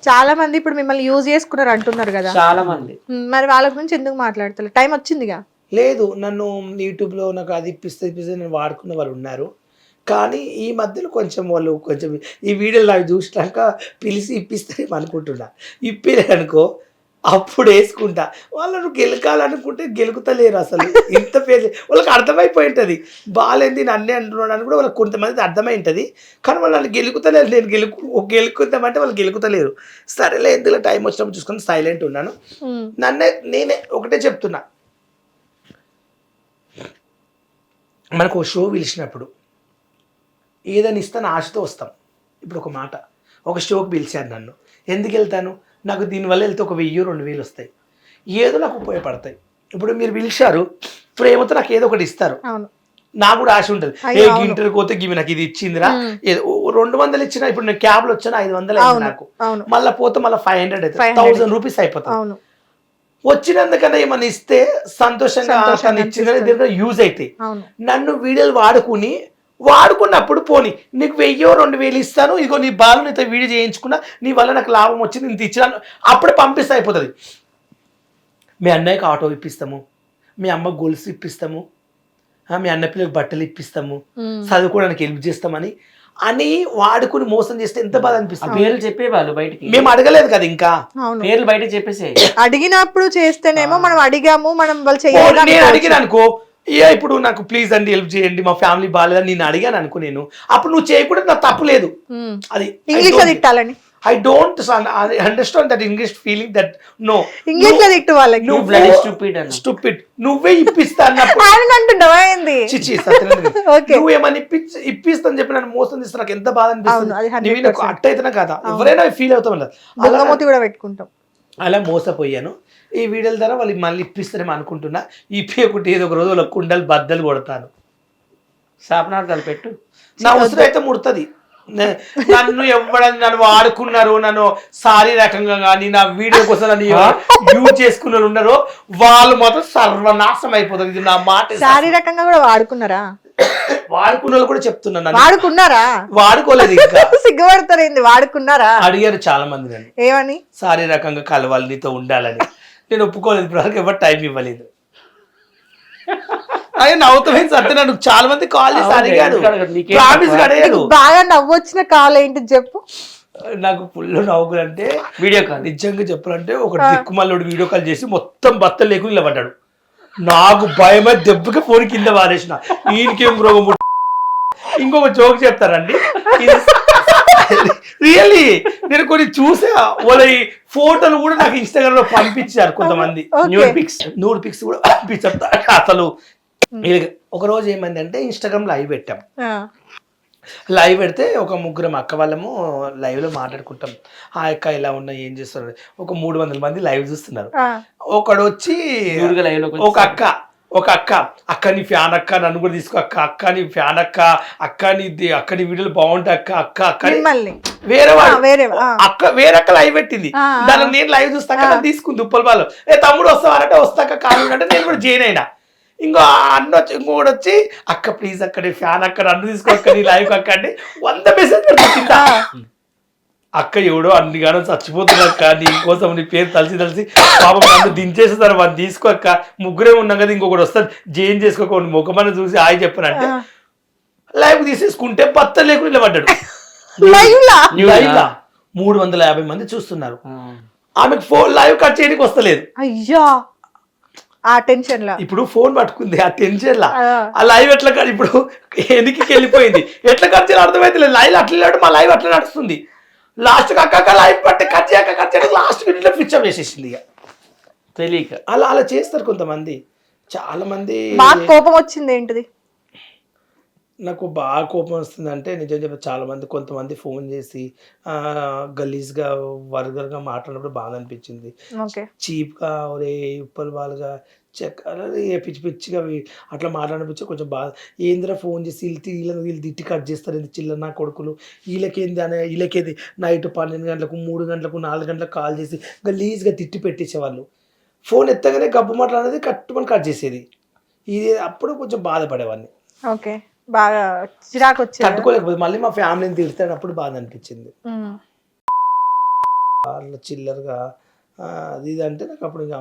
చాలా మంది ఇప్పుడు మిమ్మల్ని యూజ్ చేసుకున్నారు అంటున్నారు కదా, చాలా మంది. మరి వాళ్ళ గురించి ఎందుకు మాట్లాడతారు? టైం వచ్చిందిగా. లేదు, నన్ను యూట్యూబ్లో నాకు అది ఇప్పిస్తే నేను వాడుకున్న వాళ్ళు ఉన్నారు. కానీ ఈ మధ్యలో కొంచెం వాళ్ళు కొంచెం ఈ వీడియోలు నాకు చూసినాక పిలిచి ఇప్పిస్తారేమో అనుకుంటున్నా. ఇప్పిలేదనుకో అప్పుడు వేసుకుంటా. వాళ్ళను గెలకాలనుకుంటే గెలుకుతలేరు అసలు. ఇంత పేరు వాళ్ళకి అర్థమైపోయి ఉంటుంది. బాగాలేంది నన్నే అంటున్నాడు అని కూడా వాళ్ళకి కొంతమంది అర్థమై ఉంటుంది. కానీ వాళ్ళు నన్ను గెలుకుతలేరు. నేను గెలుకుతామంటే వాళ్ళు గెలుకుతలేరు. సరేలే, ఎందులో టైం వచ్చినప్పుడు చూసుకొని సైలెంట్ ఉన్నాను. నేనే ఒకటే చెప్తున్నా, మనకు ఒక షో పిలిచినప్పుడు ఏదైనా ఇస్తాను ఆశతో వస్తాం. ఇప్పుడు ఒక మాట, ఒక షోకి పిలిచాను, నన్ను ఎందుకు వెళ్తాను? నాకు దీనివల్ల వెళ్తే ఒక 1000-2000 వస్తాయి, ఏదో నాకు ఉపయోగపడతాయి. ఇప్పుడు మీరు పిలిచారు, ప్రేమతో నాకు ఏదో ఒకటి ఇస్తారు, నాకు కూడా ఆశ ఉంటుంది. ఏ ఇంటర్కి పోతే గివి నాకు ఇది ఇచ్చిందిరా, ఏదో 200 ఇచ్చినా, ఇప్పుడు నేను క్యాబ్లో వచ్చాను 500 అయింది నాకు, మళ్ళీ పోతే మళ్ళీ 500 అవుతుంది, 1000 రూపీస్ అయిపోతుంది. వచ్చినందుకన్నా ఏమన్నా ఇస్తే సంతోషంగా ఇచ్చిందని యూజ్ అవుతాయి. నన్ను వీడియోలు వాడుకున్నప్పుడు పోనీ నీకు 1000-2000 ఇస్తాను, ఇదిగో నీ బాలు నీతో వీడియో చేయించుకున్నా, నీ వల్ల నాకు లాభం వచ్చింది, ఇంత ఇచ్చినాను, అప్పుడే పంపిస్తే అయిపోతుంది. మీ అన్నయ్యకి ఆటో ఇప్పిస్తాము, మీ అమ్మకు గొలుసు ఇప్పిస్తాము, మీ అన్న పిల్లలకు బట్టలు ఇప్పిస్తాము, చదువుకోవడానికి హెల్ప్ చేస్తామని అని వాడుకుని మోసం చేస్తే ఎంత బాధ అనిపిస్తుంది. పేర్లు చెప్పేవాళ్ళు బయటికి, మేము అడగలేదు కదా, ఇంకా పేర్లు బయటకు చెప్పేసి అడిగినప్పుడు చేస్తేనేమో మనం అడిగాము, మనం వాళ్ళు చేయాలి. నేను అడిగిన అనుకో, ఇప్పుడు నాకు ప్లీజ్ అండి హెల్ప్ చేయండి, మా ఫ్యామిలీ బాగాలేదని నేను అడిగాను అనుకో, నేను అప్పుడు నువ్వు చేయకూడదు, నాకు తప్పు లేదు. అది ఇంగ్లీష్ లో తిట్టాలని I don't understand that English feeling that no. English లో తిట్టు వాళ్ళకి. నువ్వు bloody stupid. నువ్వే ఇప్పిస్తా అన్నప్పుడు ఆయన అంటుండవా ఏంది? చిచి నువ్వేమని ఇప్పిస్తాను చెప్పి నన్ను మోసం చేస్తే నాకు ఎంత బాధ అనిపిస్తుంది. నాకు అట్టయితేనే కదా, ఎవరైనా ఫీల్ అవుతాం, బొంగమూతి కూడా పెట్టుకుంటాం. అలా మోసపోయాను. ఈ వీడియోల ద్వారా వాళ్ళు మళ్ళీ ఇప్పిస్తారేమో అనుకుంటున్నా. ఇప్పి ఏదో ఒక రోజు వాళ్ళ కుండలు బద్దలు కొడతాను. శాపనార్థాలు పెట్టు, నా ఉసురు అయితే ముడుతుంది. నన్ను ఎవడని నన్ను వాడుకున్నారు, నన్ను శారీరకంగా కానీ నా వీడియో కోసం నన్ను యూజ్ చేసుకున్న ఉన్నారో వాళ్ళు మాత్రం సర్వనాశనం అయిపోతుంది. ఇది నా మాట. శారీరకంగా కూడా వాడుకున్నారా? వాడుకున్న వాళ్ళు కూడా చెప్తున్నాను. వాడుకున్నారా? వాడుకోలేదు, ఇంకా సిగ్గుపడతారు ఏంది? వాడుకున్నారా? అడిగారు చాలా మంది నన్ను, ఏమని శారీరకంగా కలవాలి, నీతో ఉండాలని. నేను ఒప్పుకోలేదు, ఇప్పుడు ఎవరు టైం ఇవ్వలేదు. అయ్యో నవ్వుతామేం సత్య, నన్ను చాలా మంది కాల్ చేసి అడిగారు, బాగా నవ్వొచ్చిన కాల్ ఏంటి చెప్పు. నాకు ఫుల్ నవ్వులు అంటే వీడియో కాల్, నిజంగా చెప్పాలంటే ఒక దిక్కుమల్లుడు వీడియో కాల్ చేసి మొత్తం బత్తలు లేకుండా ఇలా పడ్డాడు. నాకు భయమే, దెబ్బకి ఫోన్ కింద వారేసిన. ఈయనకేం రోగం. ఇంకొక జోక్ చెప్తారండి, రియల్లీ నేను కొన్ని చూసా, వాళ్ళ ఈ ఫోటోలు కూడా నాకు ఇన్స్టాగ్రామ్ లో పంపించారు కొంతమంది, న్యూడ్ పిక్స్ కూడా పంపించారు. అసలు ఒక రోజు ఏమైందంటే ఇన్స్టాగ్రామ్ లైవ్ పెట్టాం. లైవ్ పెడితే ఒక ముగ్గురం అక్క వాళ్ళము లైవ్ లో మాట్లాడుకుంటాం. ఆ అక్క ఇలా ఉన్నా, ఏం చేస్తున్నారు, ఒక 300 మంది లైవ్ చూస్తున్నారు. ఒకడు వచ్చి ఒక అక్క నీ ఫ్యాన్ అక్క, నన్ను కూడా తీసుకో అక్క నీ ఫ్యాన్ అక్క నీ వీడియోలు బాగుంటాయి అక్క వేరే అక్క లైవ్ పెట్టింది. దాన్ని నేను లైవ్ చూస్తాక తీసుకుంది ఉప్పల్ వాళ్ళు. తమ్ముడు వస్తావారంటే వస్తాక కాదు అంటే నేను కూడా జాయిన్ అయినా. ఇంకోటి వచ్చి అక్క ప్లీజ్ అక్క నీ ఫ్యాన్ అక్క, నన్ను తీసుకో అక్క, నీ లైవ్ అక్క అంటే 100 మెసేజ్ పెడుతుందా. అక్క ఎవడో అన్నిగానో చచ్చిపోతున్నా, నీకోసం నీ పేరు తలిసి పాపం నన్ను దించేస్తారు, వాళ్ళు తీసుకో అక్క, ముగ్గురే ఉన్నాం కదా, ఇంకొకటి వస్తారు జైన్ చేసుకోక ముఖమని చూసి హాయ్ చెప్పానంటే లైవ్ తీసేసుకుంటే బత్త లేకుండా నిలబడ్డాడు. లైవ్ 350 మంది చూస్తున్నారు. ఆమెకు ఫోన్ లైవ్ కట్ చేయడానికి వస్తలేదు. అయ్యా ఆ టెన్షన్ లా ఇప్పుడు ఫోన్ పట్టుకుంది, ఆ టెన్షన్ లా ఆ లైవ్ ఎట్లా ఇప్పుడు ఎనికి వెళ్ళిపోయింది, ఎట్లా కట్ చేయాలి అర్థమైతే లైవ్ అట్లా మా లైవ్ అట్లా నడుస్తుంది. లాస్ట్ అక్క లైవ్ పట్టి కట్ చేయక లాస్ట్ మినిట్లో స్విచ్ ఆఫ్ చేసేసింది. ఇక తెలియక అలా చేస్తారు కొంతమంది, చాలా మంది. బాగా కోపం వచ్చింది ఏంటిది? నాకు బాగా కోపం వస్తుంది అంటే నిజం చెప్పి చాలా మంది కొంతమంది ఫోన్ చేసి గలీజ్గా వర్గర్గా మాట్లాడినప్పుడు బాగా అనిపించింది. చీప్గా ఒరే ఉప్పల్ వాళ్ళుగా పిచ్చి పిచ్చిగా అట్లా మాట్లాడిపించి కొంచెం బాగా. ఏందిరా ఫోన్ చేసి వీళ్ళు తిట్టి కట్ చేస్తారు, ఏంది చిల్లర నా కొడుకులు, వీళ్ళకేది నైట్ 12 గంటలకు 3 గంటలకు 4 గంటలకు కాల్ చేసి గలీజ్గా తిట్టి పెట్టేసేవాళ్ళు. ఫోన్ ఎత్తగానే గబ్బు మాట్లాడేది కట్టుమని కట్ చేసేది. ఇది అప్పుడు కొంచెం బాధపడేవాడిని. ఓకే, బాగా చిరాకు వచ్చి తట్టుకోలేకపోతే మళ్ళీ మా ఫ్యామిలీని తిడతాడు, అప్పుడు బాధ అనిపించింది. వాళ్ళ చిల్లరగా అది ఇది అంటే నాకు అప్పుడు ఇంకా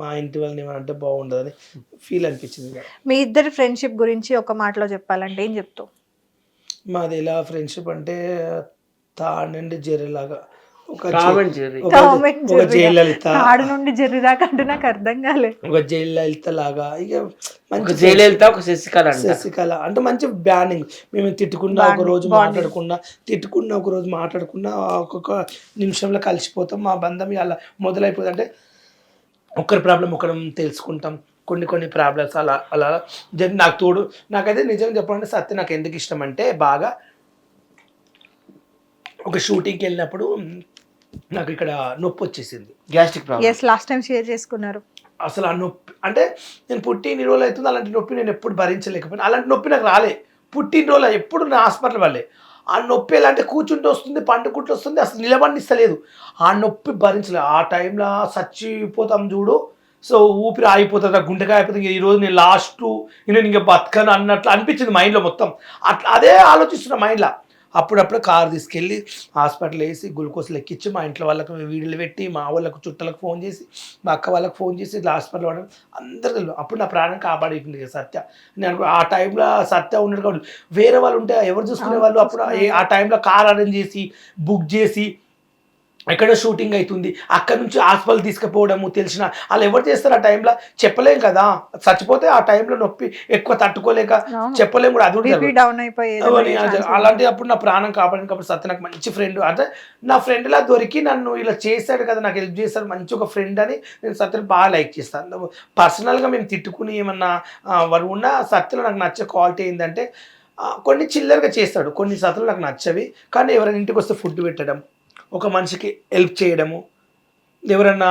మా ఇంటి వాళ్ళని ఏమంటే బాగుండదని ఫీల్ అనిపించింది. ఇంకా మీ ఇద్దరి ఫ్రెండ్షిప్ గురించి ఒక మాటలో చెప్పాలంటే ఏం చెప్తావు? మాది ఎలా ఫ్రెండ్షిప్ అంటే తాడండి జెర్రీలాగా. ఒక టామ్ అండ్ జెర్రీ. ఒక జయలలిత, ఆడు నుండి జెర్రీ దాకా అంటే నాకు అర్థం కాలేదు. ఒక జయలలిత లాగా, ఇక ఒక మంచి జయలలిత, ఒక శశికళ అంట. శశికళ అంటే మంచి బ్యానింగ్. మేము తిట్టుకున్నా ఒక రోజు మాట్లాడుకున్నా, తిట్టుకున్నా ఒక రోజు మాట్లాడుకున్నా, ఒక్కొక్క నిమిషంలో కలిసిపోతాం. మా బంధం అలా మొదలైపోతుంది. అంటే ఒకరి ప్రాబ్లం ఒకరం తెలుసుకుంటాం. కొన్ని ప్రాబ్లమ్స్ అలా అలా నాకు తోడు. నాకైతే నిజంగా చెప్పాలంటే సత్య నాకు ఎందుకు ఇష్టం అంటే, బాగా ఒక షూటింగ్కి వెళ్ళినప్పుడు నాకు ఇక్కడ నొప్పి వచ్చేసింది, gastric problem. Yes, last time share చేసుకున్నారు. అసలు ఆ నొప్పి అంటే నేను పుట్టిన రోజులు అవుతుంది, అలాంటి నొప్పి నేను ఎప్పుడు భరించలేకపోయినా. అలాంటి నొప్పి నాకు రాలే పుట్టినరోజు, ఎప్పుడు నా హాస్పిటల్ వాళ్ళే. ఆ నొప్పి ఎలా అంటే కూర్చుంటే వస్తుంది, పండుకుంటూ వస్తుంది, అసలు నిలబడిస్తలేదు. ఆ నొప్పి భరించలేదు. ఆ టైంలో చచ్చిపోతాం చూడు, సో ఊపిరి ఆగిపోతుంది, ఆ గుండెకాయ అయిపోతుంది. ఈరోజు నేను లాస్ట్, నేను ఇంకా బతకను అన్నట్లు అనిపించింది మైండ్లో మొత్తం. అట్లా అదే ఆలోచిస్తున్నా మైండ్లో. అప్పుడప్పుడు కారు తీసుకెళ్ళి హాస్పిటల్ వేసి గ్లూకోజ్ ఎక్కించి మా ఇంట్లో వాళ్ళకి వీడియోలు పెట్టి, మా వాళ్ళకు చుట్టాలకు ఫోన్ చేసి, మా అక్క వాళ్ళకి ఫోన్ చేసి ఇట్లా హాస్పిటల్ వాడడం అందరు తెలియదు. అప్పుడు నా ప్రాణం కాపాడుతుంది సత్య. నేను ఆ టైంలో సత్య ఉన్నాడు కాబట్టి వేరే వాళ్ళు ఉంటే ఎవరు చూసుకునే వాళ్ళు. అప్పుడు ఆ టైంలో కార్ అరేంజ్ చేసి బుక్ చేసి ఎక్కడో షూటింగ్ అవుతుంది, అక్కడ నుంచి హాస్పిటల్ తీసుకుపోవడము తెలిసిన వాళ్ళు ఎవరు చేస్తారు ఆ టైంలో చెప్పలేం కదా. చచ్చిపోతే ఆ టైంలో నొప్పి ఎక్కువ తట్టుకోలేక చెప్పలేం కూడా, అది డౌన్ అయిపోయేది. అలాంటి అప్పుడు నా ప్రాణం కాపాడింది. కాబట్టి సత్య నాకు మంచి ఫ్రెండ్. అంటే నా ఫ్రెండ్లా దొరికి నన్ను ఇలా చేశాడు కదా, నాకు హెల్ప్ చేస్తాడు, మంచి ఒక ఫ్రెండ్ అని నేను సత్యని బాగా లైక్ చేస్తాను. పర్సనల్గా మేము తిట్టుకుని ఏమన్నా వారు ఉన్న సత్యలో నాకు నచ్చే క్వాలిటీ ఏంటంటే కొన్ని చిల్లరగా చేస్తాడు, కొన్ని సత్యలు నాకు నచ్చవి. కానీ ఎవరైనా ఇంటికి వస్తే ఫుడ్ పెట్టడం, ఒక మనిషికి హెల్ప్ చేయడము, ఎవరన్నా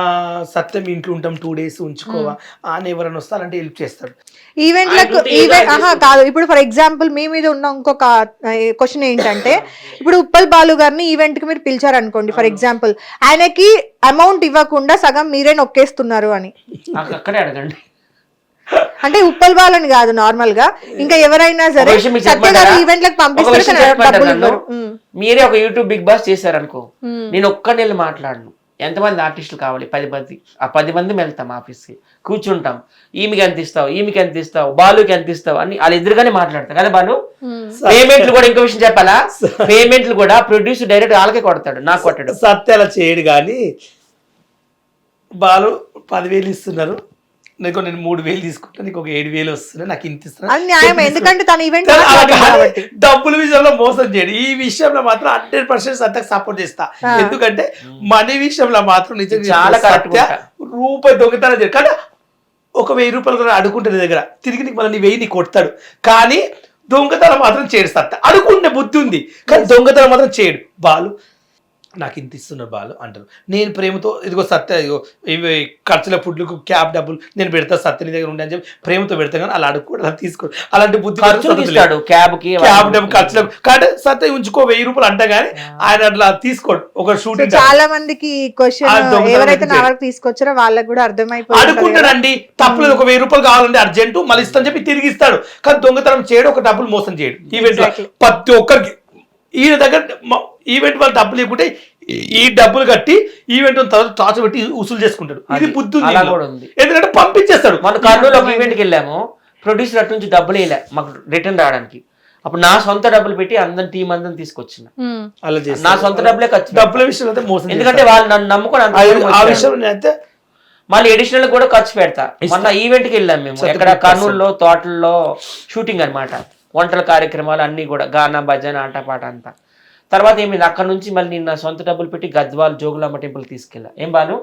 సత్యం ఇంట్లో ఉంటాం 2 days ఉంచుకోవా అని ఎవరైనా వస్తే అలాంటి హెల్ప్ చేస్తాడు. ఈవెంట్లకు కాదు. ఇప్పుడు ఫర్ ఎగ్జాంపుల్ మీ మీద ఉన్న ఇంకొక క్వశ్చన్ ఏంటంటే, ఇప్పుడు ఉప్పల్ బాలు గారిని ఈవెంట్ కి మీరు పిలిచారు అనుకోండి, ఫర్ ఎగ్జాంపుల్ ఆయనకి అమౌంట్ ఇవ్వకుండా సగం మీరే నొక్కేస్తున్నారు అని, అక్కడే అడగండి. అంటే ఉప్పల్ బాలని కాదు, నార్మల్ గా ఇంకా ఎవరైనా సరే సత్య గారు ఈవెంట్లకు పంపిస్తారు. మీరే ఒక యూట్యూబ్ బిగ్ బాస్ చేశారనుకో, నేను ఒక్కడే మాట్లాడను. ఎంతమంది ఆర్టిస్టులు కావాలి? 10 మంది. ఆ 10 మంది వెళ్తాం ఆఫీస్కి, కూర్చుంటాం. ఈమెకి ఎంత ఇస్తావు, ఈమెకి ఎంత ఇస్తావు, బాలుకి ఎంత ఇస్తావు అని వాళ్ళు ఎదురుగానే మాట్లాడతాం కదా. బాలు పేమెంట్లు కూడా ఇంకో విషయం చెప్పాలా, పేమెంట్లు కూడా ప్రొడ్యూసర్ డైరెక్ట్ వాళ్ళకే కొడతాడు, నాకు కొట్టాడు. సత్య అలా చేయడు. కానీ బాలు 10,000 ఇస్తున్నారు, నేను 3,000 తీసుకుంటా, నీకు ఒక 7,000 వస్తున్నాయి, నాకు ఇంత ఇస్తున్నా. ఎందుకంటే తన ఈవెంట్ డబ్బుల విషయంలో మోసం చేయడు. ఈ విషయంలో మాత్రం 100% సత్యకు సపోర్ట్ చేస్తా. ఎందుకంటే మనీ విషయంలో మాత్రం నిజంగా చాలా సత్య రూపాయి దొంగతనం చేయడు. కానీ ఒక 1,000 రూపాయలు కూడా అడుగుంటే నీ దగ్గర తిరిగి నీకు మళ్ళీ 1,000 నీకు కొడతాడు. కానీ దొంగతనం మాత్రం చేయడు సత్య. అడుగుంటే బుద్ధి ఉంది కానీ దొంగతనం మాత్రం చేయడు. బాలు నాకు ఇంత ఇస్తున్నారు బాలు అంటారు. నేను ప్రేమతో ఇదిగో సత్య, ఇదిగో ఇవి ఖర్చుల ఫుడ్లకు క్యాబ్ డబ్బులు నేను పెడతా, సత్య నీ దగ్గర ఉండే అని చెప్పి ప్రేమతో పెడతాను. కానీ అలా అడుక్కోడు, అలా తీసుకోడు. అలాంటి బుద్ధి క్యాబ్ డబ్బు ఖర్చులకు కాబట్టి సత్య ఉంచుకో 1,000 రూపాయలు అంట, కానీ ఆయన అట్లా తీసుకోడు. ఒక షూటింగ్ చాలా మందికి క్వశ్చన్ ఎవరైతే నా వరకు తీసుకొచ్చారో వాళ్ళకి కూడా అర్థమైపోయింది. అడుకుంటాడండి, తప్పులేదు. ఒక 1,000 రూపాయలు కావాలండి అర్జెంటు, మళ్ళీ ఇస్తాను చెప్పి తిరిగి ఇస్తాడు. కానీ దొంగతనం చేయడు, ఒక డబ్బులు మోసం చేయడు. ఈవెంట్ ప్రతి ఒక్కరికి ఈయన దగ్గర ఈవెంట్ వాళ్ళు డబ్బులు లేకుంటే ఈ డబ్బులు కట్టి ఈవెంట్ టార్చ్ పెట్టి వసూలు చేసుకుంటాడు. ఇది బుద్ధి ఉంది, ఎందుకంటే పంపించేస్తాడు. మన కర్నూలు ఒక ఈవెంట్కి వెళ్ళాము, ప్రొడ్యూసర్ అటు నుంచి డబ్బులు వేయలే మాకు రిటర్న్ రావడానికి. అప్పుడు నా సొంత డబ్బులు పెట్టి అందరి టీం అందరిని తీసుకొచ్చిన. అలా నా సొంత డబ్బులే ఖర్చు, డబ్బుల విషయంలో అయితే మోసం. ఎందుకంటే వాళ్ళు నన్ను నమ్ముకొని ఆ విషయంలో అయితే మళ్ళీ అడిషనల్ కూడా ఖర్చు పెడతా. మొన్న ఈవెంట్కి వెళ్ళాం మేము, ఎక్కడ కర్నూలులో తోటల్లో షూటింగ్ అనమాట, వంటల కార్యక్రమాలు అన్ని కూడా, గానా భజన ఆటపాట అంతా. తర్వాత ఏమైంది, అక్కడ నుంచి మళ్ళీ నిన్న సొంత డబ్బులు పెట్టి గద్వాల్ జోగులాంబ టెంపుల్ తీసుకెళ్ళా. ఏం బాను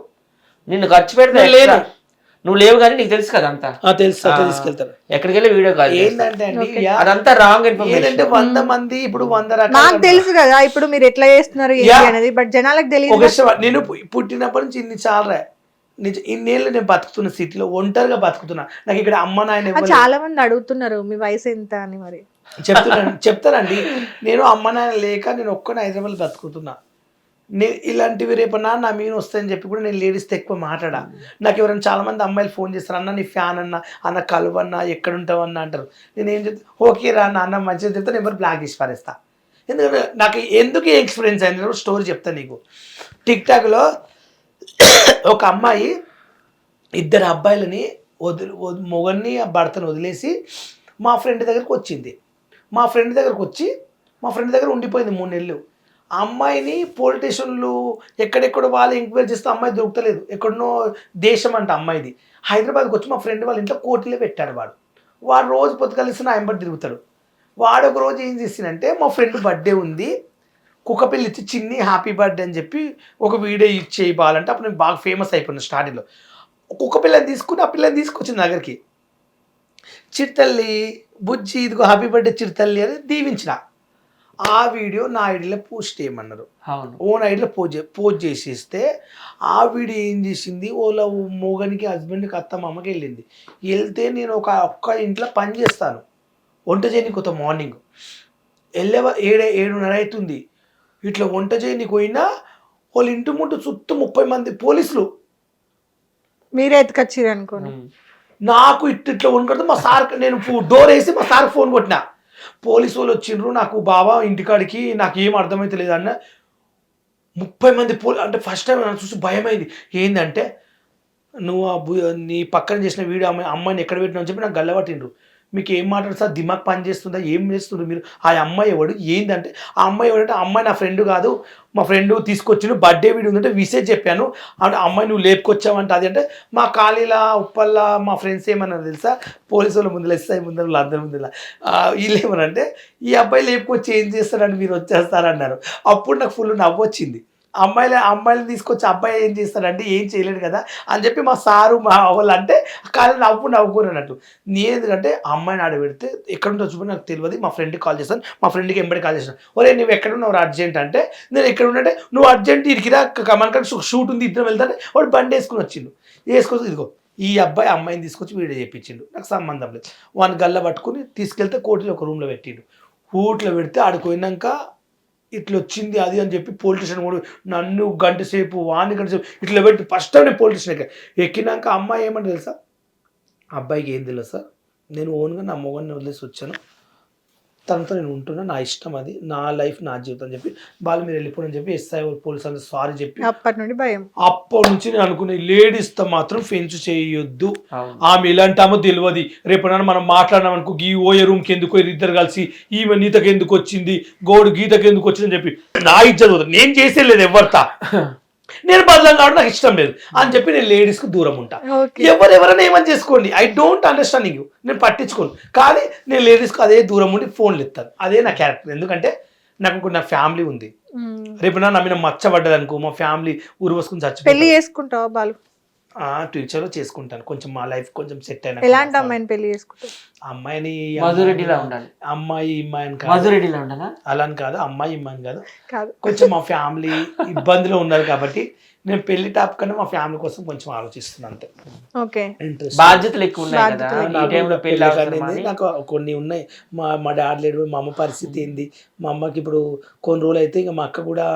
నిన్ను ఖర్చు పెడితే లేదు, నువ్వు లేవు కానీ నీకు తెలుసు కదా అంతా. తీసుకెళ్తారు ఎక్కడికి వెళ్ళి వీడియో కాల్ ఏంటంటే అదంతా రాంగ్ ఇన్ఫర్మేషన్. 100 మంది ఇప్పుడు 100 రకాల నాకు తెలుసు కదా ఇప్పుడు మీరు ఎట్లా చేస్తున్నారు అనేది, బట్ జనాలకు తెలియదు. నేను పుట్టినప్పటి నుంచి ఇన్ని చాలా ఇన్నేళ్ళు నేను బతుకుతున్న సిటీలో ఒంటరిగా బతుకుతున్నా. నాకు ఇక్కడ అమ్మ నాయన చాలా మంది అడుగుతున్నారు మీ వయసు ఎంత అని. మరి చెప్తానండి, నేను అమ్మ నాయన లేక నేను ఒక్కనే హైదరాబాద్ బతుకుతున్నా. నేను ఇలాంటివి రేపన్నా నా మీద వస్తాయని చెప్పి కూడా నేను లేడీస్తో ఎక్కువ మాట్లాడా. నాకు ఎవరైనా చాలా మంది అమ్మాయిలు ఫోన్ చేస్తారు, అన్న నీ ఫ్యాన్ అన్న, అన్న కలువన్నా, ఎక్కడుంటావన్నా అంటారు. నేను ఏం చెప్తా, ఓకే రా అన్న మంచిగా చెప్తా, నేను ఎవరు బ్లాక్ చేసి పారేస్తా. ఎందుకంటే నాకు ఎందుకు ఎక్స్పీరియన్స్ అయింది స్టోరీ చెప్తాను నీకు. టిక్ టాక్లో ఒక అమ్మాయి ఇద్దరు అబ్బాయిలని మొగన్ని భర్తను వదిలేసి మా ఫ్రెండ్ దగ్గరకు వచ్చింది. మా ఫ్రెండ్ దగ్గర ఉండిపోయింది 3 నెలలు. ఆ అమ్మాయిని పోలీస్ స్టేషన్లు ఎక్కడెక్కడో వాళ్ళు ఎంక్వైరీ చేస్తే అమ్మాయి దొరకలేదు. ఎక్కడనో దేశం అంట అమ్మాయిది. హైదరాబాద్కి వచ్చి మా ఫ్రెండ్ వాళ్ళ ఇంట్లో కోర్టులో పెట్టాడు. వాడు రోజు పొద్దుకలిసి నా ఎంబడి తిరుగుతాడు. వాడు ఒక రోజు ఏం చేసిందంటే మా ఫ్రెండ్ బర్త్డే ఉంది, కుక్కపిల్లి ఇచ్చి చిన్ని హ్యాపీ బర్త్డే అని చెప్పి ఒక వీడియో ఇచ్చేయాలంటే అప్పుడు నేను బాగా ఫేమస్ అయిపోయినా స్టార్టింగ్లో. కుక్కపిల్లని తీసుకుని ఆ పిల్లని తీసుకొచ్చింది దగ్గరికి. చిట్టల్లి బుజ్జి ఇదిగో హ్యాపీ బర్త్డే చిట్టల్లి అని దీవించిన. ఆ వీడియో నా ఐడిలో పోస్ట్ చేయమన్నారు. ఓన్ ఐడిలో పోస్ట్ చేసేస్తే ఆ వీడియో ఏం చేసింది, ఓలా మోగనికి హస్బెండ్కి అమ్మకి వెళ్ళింది. వెళ్తే నేను ఒక్క ఇంట్లో పని చేస్తాను, వంట చేయని కొత్త మార్నింగ్ 7:30 అవుతుంది. ఇట్లా వంట చేయని పోయినా వాళ్ళ ఇంటి ముందు చుట్టూ 30 మంది పోలీసులు. మీరే ఎత్తుకొచ్చిరు అనుకోండి. నాకు ఇట్లా వండుకుంటే మా సార్, నేను డోర్ వేసి మా సార్ ఫోన్ కొట్టినా. పోలీసు వాళ్ళు వచ్చిండ్రు, నాకు బాబా ఇంటికాడికి నాకు ఏం అర్థమైతే లేదన్న. 30 మంది అంటే ఫస్ట్ టైం నన్ను చూసి భయమైంది. ఏంటంటే నువ్వు నీ పక్కన చేసిన వీడియో అమ్మాయిని ఎక్కడ పెట్టినా అని చెప్పి నాకు గల్లబట్టిండ్రు. మీకు ఏం మాట్లాడు సార్, దిమాగ్ పని చేస్తుందా, ఏం చేస్తుండ్రు మీరు, ఆ అమ్మాయి ఎవడు ఏంటంటే, ఆ అమ్మాయి ఎవడంటే ఆ అమ్మాయి నా ఫ్రెండ్ కాదు, మా ఫ్రెండ్ తీసుకొచ్చిన బర్త్డే వీడియో ఉందంటే విసేజ్ చెప్పాను అంటే అమ్మాయి నువ్వు లేపుకొచ్చావంట. అది అంటే మా ఖాళీలా ఉప్పల్లా మా ఫ్రెండ్స్ ఏమన్నారు తెలుసా, పోలీసు వాళ్ళ ముందులో ఎస్ఐ ముందర అందరి ముందులా వీళ్ళు ఏమనంటే ఈ అబ్బాయి లేపుకొచ్చి ఏం చేస్తారని మీరు వచ్చేస్తారన్నారు. అప్పుడు నాకు ఫుల్ నవ్వు వచ్చింది. అమ్మాయిని తీసుకొచ్చి అబ్బాయి ఏం చేస్తాడంటే ఏం చేయలేడు కదా అని చెప్పి మా సారు మా వాళ్ళు అంటే కానీ నవ్వుకున్నట్టు. నేను ఎందుకంటే ఆ అమ్మాయిని ఆడబెడితే ఎక్కడుంటో చూపి నాకు తెలియదు. మా ఫ్రెండ్కి కాల్ చేస్తాను, మా ఫ్రెండ్కి ఎంబడి కాల్ చేస్తాను. ఒరే నువ్వు ఎక్కడున్నావు అర్జెంట్ అంటే, నేను ఎక్కడ ఉన్నట్టే నువ్వు అర్జెంట్ ఇరికిరా మనకంటే షూట్ ఉంది ఇద్దరం వెళ్తానే. వాడు బండి వేసుకుని వచ్చిండు. ఇదిగో ఈ అమ్మాయిని తీసుకొచ్చి వీడియో చేయించిండు, నాకు సంబంధం లేదు. వాడిని గల్ల పట్టుకుని తీసుకెళ్తే కోర్టులో ఒక రూమ్లో పెట్టిండు. ఊట్లో పెడితే ఆడిపోయినాక ఇట్లా వచ్చింది అది అని చెప్పి పోలీస్ స్టేషన్ కూడా నన్ను గంట సేపు ఇట్లా పెట్టి ఫస్ట్ టైం నేను పోలీస్ స్టేషన్ ఎక్కినాక అమ్మాయి ఏమంటే తెలుసా, అబ్బాయికి ఏం తెలుసు సార్, నేను ఓన్గా నా మొగన్ని వదిలేసి వచ్చాను, తనతో నేను ఉంటున్నా, నా ఇష్టం, అది నా లైఫ్ నా జీవితం అని చెప్పి వాళ్ళు మీరు వెళ్ళిపోవని చెప్పి ఎస్ఐ పోలీసు వాళ్ళు సారీ చెప్పి అప్పటి నుంచి నేను అనుకునే లేడీస్తో మాత్రం ఫెన్స్ చేయొద్దు. ఆమె ఇలాంటి ఆమె తెలియదు, రేపు మనం మాట్లాడినాం అనుకో ఈ ఓయే రూమ్కి ఎందుకు ఇద్దరు కలిసి ఈమె నీతకి ఎందుకు వచ్చింది, గోడు గీతకి ఎందుకు వచ్చిందని చెప్పి నా ఇజ్జత్ నేను చేసేలేదు ఎవరితా, నేను బదలం కావడం నాకు ఇష్టం లేదు అని చెప్పి నేను లేడీస్కి దూరం ఉంటా. ఎవరెవరైనా ఏమని చేసుకోండి, ఐ డోంట్ అండర్స్టాండింగ్ యూ, నేను పట్టించుకోను. కానీ నేను లేడీస్కి అదే దూరం ఉండి ఫోన్లు ఎత్తాను. అదే నా క్యారెక్టర్. ఎందుకంటే నాకు నా ఫ్యామిలీ ఉంది. రేపు నా మీద మచ్చబడ్డది అనుకో, మా ఫ్యామిలీ ఊరువసుకుని చచ్చిపోయి పెళ్లి చేసుకుంటావా బాలు? ఫ్యూచర్లో చేసుకుంటాను. కొంచెం మా లైఫ్ కొంచెం సెట్ అయినా. ఎలాంటి అమ్మాయిని పెళ్లి చేసుకుంటావు? అమ్మాయిని అమ్మాయి అలా అని కాదు, అమ్మాయి ఇమ్మాయిని కాదు, కొంచెం మా ఫ్యామిలీ ఇబ్బందిలో ఉన్నారు కాబట్టి నేను పెళ్లి టాప్ కన్నా మా ఫ్యామిలీ కోసం కొంచెం ఆలోచిస్తున్నాను అంతే. ఓకే, బాధ్యతలు ఎక్కువ ఉన్నాయి కదా. నాకు కొన్ని ఉన్నాయి. మా డాడీ లేడు, మా అమ్మ పరిస్థితి ఏంది, మా అమ్మకి ఇప్పుడు కొన్ని రోజులు అయితే ఇంకా మా అక్క కూడా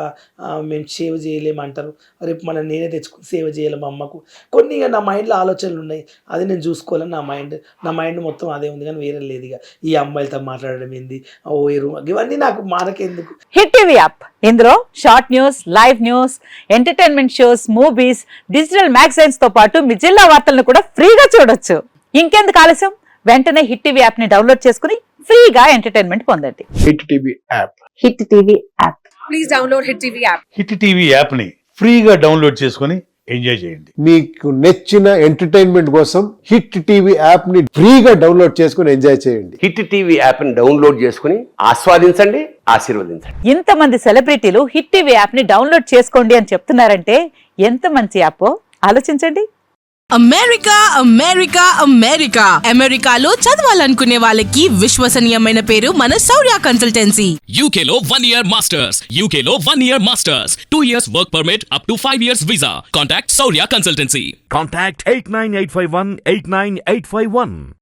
మేము సేవ చేయలేమంటారు, రేపు మనం నేనే తెచ్చుకుని సేవ చేయాలి మా అమ్మకు. కొన్ని ఇక నా మైండ్లో ఆలోచనలు ఉన్నాయి, అది నేను చూసుకోవాలని నా మైండ్ మొత్తం అదే ఉంది, కానీ వేరే లేదు. ఇక ఈ అమ్మాయిలతో మాట్లాడడం ఏంది, ఇవన్నీ నాకు మానకెందుకు. హిట్ టీవీ యాప్, ఇందులో short news, live news, entertainment shows, movies, digital magazines తో పాటు మీ జిల్లా వార్తలను కూడా ఫ్రీగా చూడొచ్చు. ఇంకెందుకు ఆలస్యం, వెంటనే హిట్ టీవీ యాప్ ని డౌన్లోడ్ చేసుకుని ఫ్రీగా ఎంటర్టైన్మెంట్ పొందండి. Hit TV app, hit TV app, please download hit TV app. Hit TV app ని ఫ్రీగా డౌన్లోడ్ చేసుకుని ఎంజాయ్ చేయండి. మీకు నచ్చిన ఎంటర్టైన్మెంట్ కోసం హిట్ టీవీ యాప్ ని ఫ్రీగా డౌన్లోడ్ చేసుకుని ఎంజాయ్ చేయండి. హిట్ టీవీ యాప్ ని డౌన్లోడ్ చేసుకుని ఆస్వాదించండి, ఆశీర్వదించండి. ఇంతమంది సెలబ్రిటీలు హిట్ టీవీ యాప్ ని డౌన్లోడ్ చేసుకోండి అని చెప్తున్నారంటే ఎంత మంచి యాప్ ఆలోచించండి. అమెరికా అమెరికా అమెరికా అమెరికాలో చదవాలనుకునే వాళ్ళకి విశ్వసనీయమైన పేరు మన శౌర్య కన్సల్టెన్సీ. UK లో 1 year masters, UK లో 1 year masters, 2 years work permit up to 5 years visa. Contact Saurya Consultancy. Contact 89851 89851.